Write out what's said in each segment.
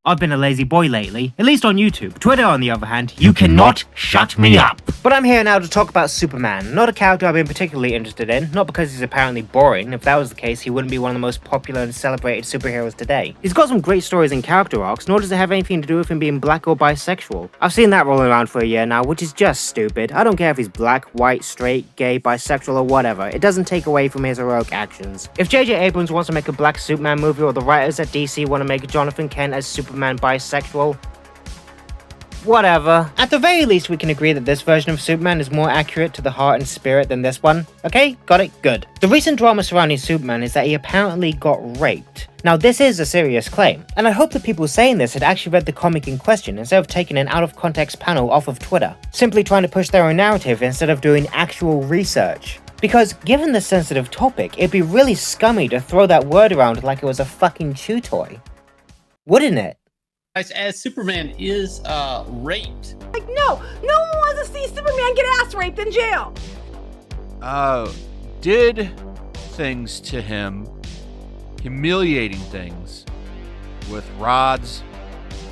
I've been a lazy boy lately, at least on YouTube. Twitter, on the other hand, you cannot shut me up. But I'm here now to talk about Superman, not a character I've been particularly interested in, not because he's apparently boring. If that was the case, he wouldn't be one of the most popular and celebrated superheroes today. He's got some great stories and character arcs, nor does it have anything to do with him being black or bisexual. I've seen that rolling around for a year now, which is just stupid. I don't care if he's black, white, straight, gay, bisexual, or whatever. It doesn't take away from his heroic actions. If J.J. Abrams wants to make a black Superman movie, or the writers at DC want to make Jonathan Kent as Superman bisexual, whatever. At the very least, we can agree that this version of Superman is more accurate to the heart and spirit than this one. Okay, got it? Good. The recent drama surrounding Superman is that he apparently got raped. Now, this is a serious claim, and I hope that people saying this had actually read the comic in question instead of taking an out-of-context panel off of Twitter, simply trying to push their own narrative instead of doing actual research. Because, given the sensitive topic, it'd be really scummy to throw that word around like it was a fucking chew toy. Wouldn't it? As Superman is raped. Like, no one wants to see Superman get ass raped in jail. Did things to him, humiliating things, with rods,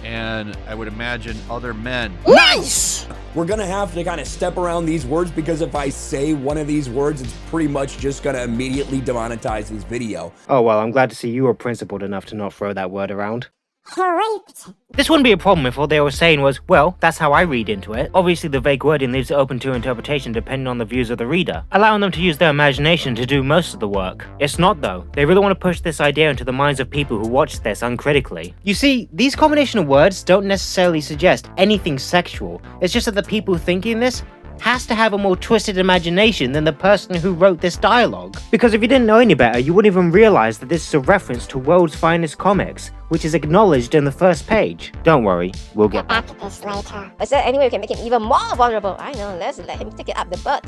and I would imagine other men. Nice! We're gonna have to kind of step around these words because if I say one of these words, it's pretty much just gonna immediately demonetize this video. Oh well, I'm glad to see you were principled enough to not throw that word around. Raped. This wouldn't be a problem if all they were saying was, well, that's how I read into it. Obviously, the vague wording leaves it open to interpretation depending on the views of the reader, allowing them to use their imagination to do most of the work. It's not though. They really want to push this idea into the minds of people who watch this uncritically. You see, these combination of words don't necessarily suggest anything sexual. It's just that the people thinking this has to have a more twisted imagination than the person who wrote this dialogue. Because if you didn't know any better, you wouldn't even realize that this is a reference to World's Finest Comics, which is acknowledged in the first page. Don't worry, we'll get back to this later. Is there any way we can make him even more vulnerable? I know, let's let him take it up the butt.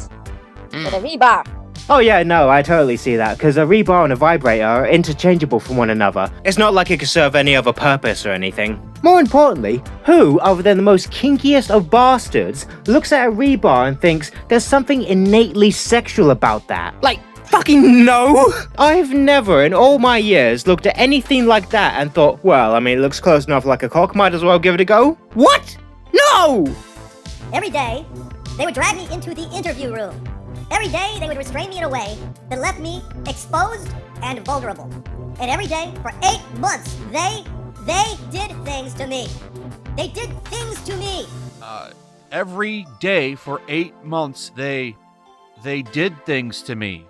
With a rebar. Oh yeah, no, I totally see that, because a rebar and a vibrator are interchangeable from one another. It's not like it could serve any other purpose or anything. More importantly, who, other than the most kinkiest of bastards, looks at a rebar and thinks there's something innately sexual about that? Like, fucking no! I've never in all my years looked at anything like that and thought, well, I mean, it looks close enough like a cock, might as well give it a go. What? No! Every day, they would drag me into the interview room. Every day, they would restrain me in a way that left me exposed and vulnerable. And every day, for 8 months, they did things to me. They did things to me. Every day for 8 months, they did things to me.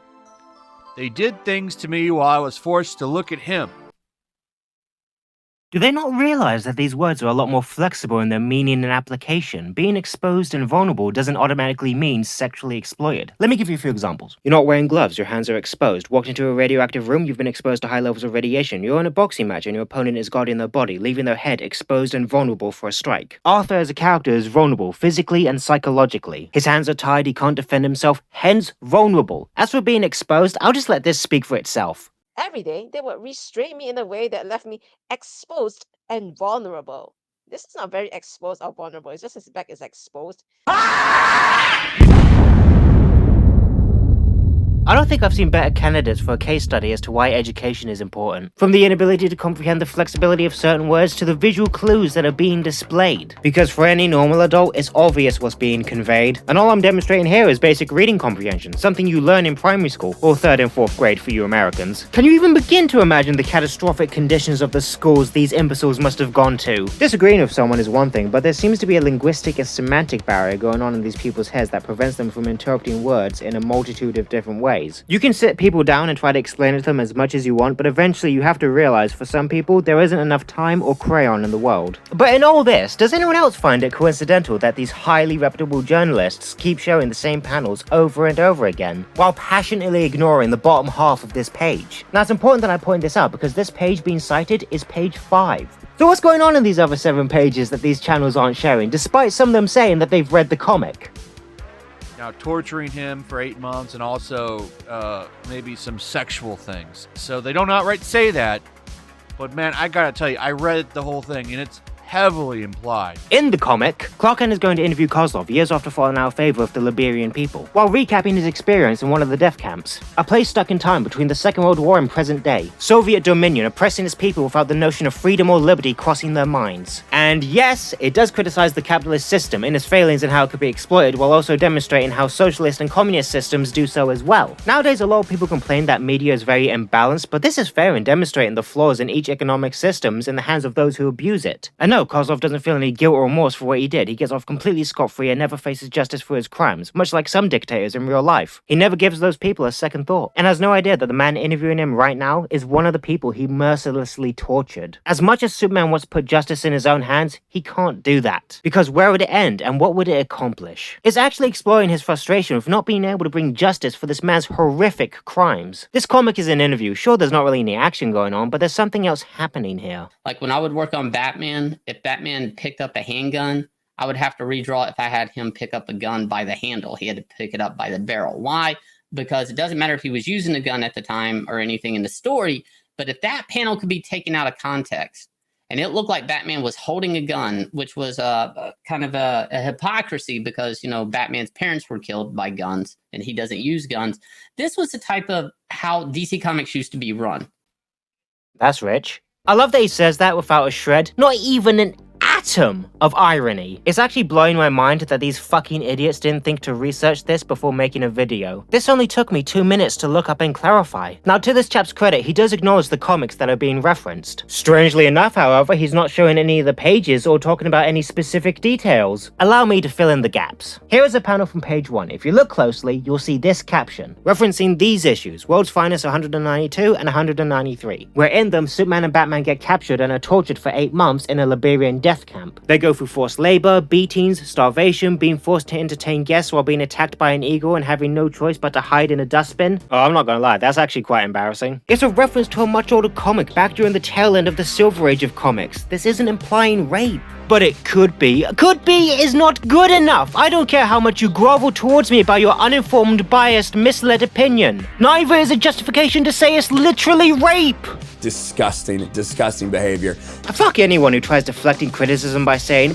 They did things to me while I was forced to look at him. Do they not realize that these words are a lot more flexible in their meaning and application? Being exposed and vulnerable doesn't automatically mean sexually exploited. Let me give you a few examples. You're not wearing gloves, your hands are exposed. Walked into a radioactive room, you've been exposed to high levels of radiation. You're in a boxing match and your opponent is guarding their body, leaving their head exposed and vulnerable for a strike. Arthur as a character is vulnerable, physically and psychologically. His hands are tied, he can't defend himself, hence vulnerable. As for being exposed, I'll just let this speak for itself. Every day, they would restrain me in a way that left me exposed and vulnerable. This is not very exposed or vulnerable. It's just his back is exposed. I don't think I've seen better candidates for a case study as to why education is important. From the inability to comprehend the flexibility of certain words to the visual clues that are being displayed. Because for any normal adult, it's obvious what's being conveyed. And all I'm demonstrating here is basic reading comprehension, something you learn in primary school, or 3rd and 4th grade for you Americans. Can you even begin to imagine the catastrophic conditions of the schools these imbeciles must have gone to? Disagreeing with someone is one thing, but there seems to be a linguistic and semantic barrier going on in these people's heads that prevents them from interpreting words in a multitude of different ways. You can sit people down and try to explain it to them as much as you want, but eventually you have to realize for some people there isn't enough time or crayon in the world. But in all this, does anyone else find it coincidental that these highly reputable journalists keep showing the same panels over and over again, while passionately ignoring the bottom half of this page? Now it's important that I point this out because this page being cited is page 5. So what's going on in these other 7 pages that these channels aren't sharing, despite some of them saying that they've read the comic? Now, torturing him for 8 months and also maybe some sexual things. So they don't outright say that. But man, I gotta tell you, I read the whole thing and heavily implied. In the comic, Clark Kent is going to interview Kozlov years after falling out of favor with the Liberian people, while recapping his experience in one of the death camps. A place stuck in time between the Second World War and present day. Soviet dominion oppressing its people without the notion of freedom or liberty crossing their minds. And yes, it does criticize the capitalist system in its failings and how it could be exploited, while also demonstrating how socialist and communist systems do so as well. Nowadays, a lot of people complain that media is very imbalanced, but this is fair in demonstrating the flaws in each economic systems in the hands of those who abuse it. And no, Kozlov doesn't feel any guilt or remorse for what he did. He gets off completely scot-free and never faces justice for his crimes, much like some dictators in real life. He never gives those people a second thought, and has no idea that the man interviewing him right now is one of the people he mercilessly tortured. As much as Superman wants to put justice in his own hands, he can't do that. Because where would it end, and what would it accomplish? It's actually exploring his frustration with not being able to bring justice for this man's horrific crimes. This comic is an interview. Sure, there's not really any action going on, but there's something else happening here. Like when I would work on Batman, if Batman picked up a handgun, I would have to redraw it if I had him pick up a gun by the handle. He had to pick it up by the barrel. Why? Because it doesn't matter if he was using a gun at the time or anything in the story, but if that panel could be taken out of context and it looked like Batman was holding a gun, which was kind of a hypocrisy because, you know, Batman's parents were killed by guns and he doesn't use guns. This was the type of how DC Comics used to be run. That's rich. I love that he says that without a shred, not even an atom of irony. It's actually blowing my mind that these fucking idiots didn't think to research this before making a video. This only took me 2 minutes to look up and clarify. Now, to this chap's credit, he does acknowledge the comics that are being referenced. Strangely enough, however, he's not showing any of the pages or talking about any specific details. Allow me to fill in the gaps. Here is a panel from page 1. If you look closely, you'll see this caption, referencing these issues, World's Finest 192 and 193, where in them, Superman and Batman get captured and are tortured for 8 months in a Liberian death camp. They go through forced labor, beatings, starvation, being forced to entertain guests while being attacked by an eagle and having no choice but to hide in a dustbin. Oh, I'm not gonna lie, that's actually quite embarrassing. It's a reference to a much older comic back during the tail end of the Silver Age of comics. This isn't implying rape. But it could be. Could be is not good enough. I don't care how much you grovel towards me about your uninformed, biased, misled opinion. Neither is a justification to say it's literally rape. Disgusting behavior. Fuck anyone who tries deflecting criticism by saying,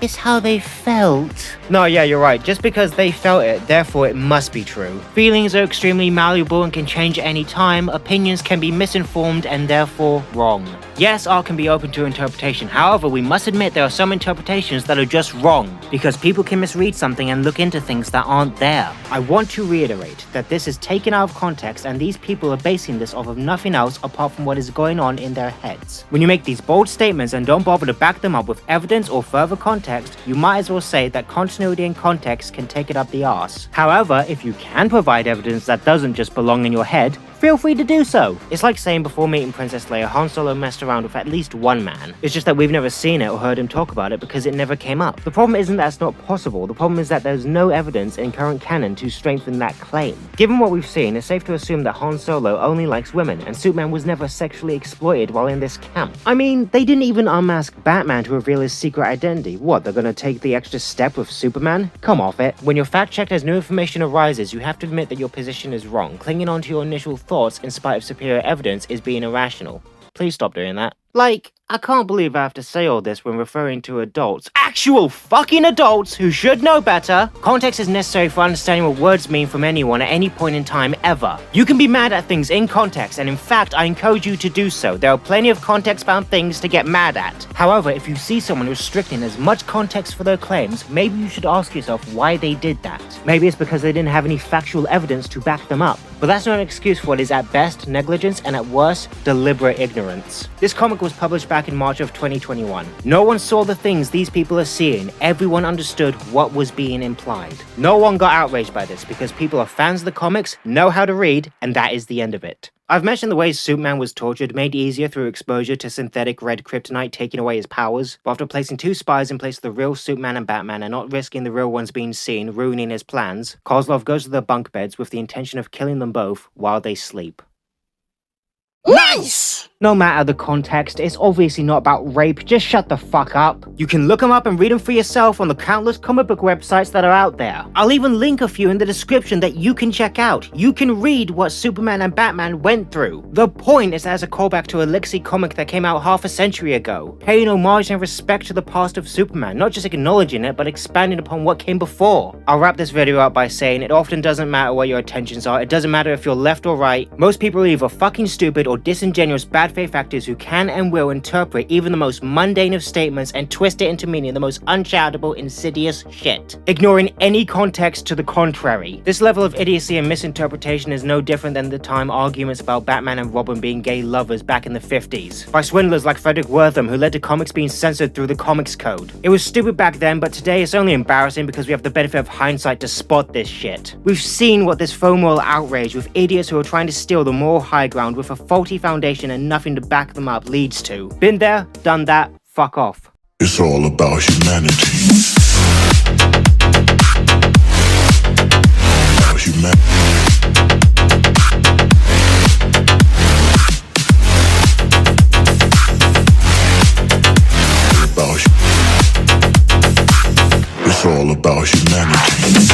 it's how they felt. No, yeah, you're right. Just because they felt it, therefore it must be true. Feelings are extremely malleable and can change at any time. Opinions can be misinformed and therefore wrong. Yes, art can be open to interpretation. However, we must admit there are some interpretations that are just wrong, because people can misread something and look into things that aren't there. I want to reiterate that this is taken out of context and these people are basing this off of nothing else apart from what is going on in their heads. When you make these bold statements and don't bother to back them up with evidence or further context, you might as well say that continuity and context can take it up the arse. However, if you can provide evidence that doesn't just belong in your head, feel free to do so. It's like saying before meeting Princess Leia, Han Solo messed around with at least one man. It's just that we've never seen it or heard him talk about it because it never came up. The problem isn't that it's not possible, the problem is that there's no evidence in current canon to strengthen that claim. Given what we've seen, it's safe to assume that Han Solo only likes women, and Superman was never sexually exploited while in this camp. I mean, they didn't even unmask Batman to reveal his secret identity. What, they're gonna take the extra step with Superman? Come off it. When you're fact-checked as new information arises, you have to admit that your position is wrong. Clinging on to your initial thoughts in spite of superior evidence is being irrational. Please stop doing that. Like, I can't believe I have to say all this when referring to adults. Actual fucking adults who should know better. Context is necessary for understanding what words mean from anyone at any point in time ever. You can be mad at things in context, and in fact, I encourage you to do so. There are plenty of context-bound things to get mad at. However, if you see someone restricting as much context for their claims, maybe you should ask yourself why they did that. Maybe it's because they didn't have any factual evidence to back them up. But that's not an excuse for what is at best negligence and at worst deliberate ignorance. This comic was published back in March of 2021. No one saw the things these people are seeing. Everyone understood what was being implied. No one got outraged by this because people are fans of the comics, know how to read, and that is the end of it. I've mentioned the ways Superman was tortured, made easier through exposure to synthetic red kryptonite taking away his powers, but after placing 2 spies in place of the real Superman and Batman and not risking the real ones being seen, ruining his plans, Kozlov goes to their bunk beds with the intention of killing them both while they sleep. Nice! No matter the context, it's obviously not about rape, just shut the fuck up. You can look them up and read them for yourself on the countless comic book websites that are out there. I'll even link a few in the description that you can check out. You can read what Superman and Batman went through. The point is as a callback to a Elixir comic that came out half a century ago, paying homage and respect to the past of Superman, not just acknowledging it, but expanding upon what came before. I'll wrap this video up by saying it often doesn't matter what your intentions are, it doesn't matter if you're left or right. Most people are either fucking stupid or disingenuous bad faith actors who can and will interpret even the most mundane of statements and twist it into meaning the most uncharitable, insidious shit, ignoring any context to the contrary. This level of idiocy and misinterpretation is no different than the time arguments about Batman and Robin being gay lovers back in the 50s, by swindlers like Frederick Wortham who led to comics being censored through the Comics Code. It was stupid back then, but today it's only embarrassing because we have the benefit of hindsight to spot this shit. We've seen what this faux moral outrage with idiots who are trying to steal the moral high ground with a faulty foundation and nothing to back them up leads to. Been there, done that, fuck off. It's all about humanity. About humanity. It's all about humanity.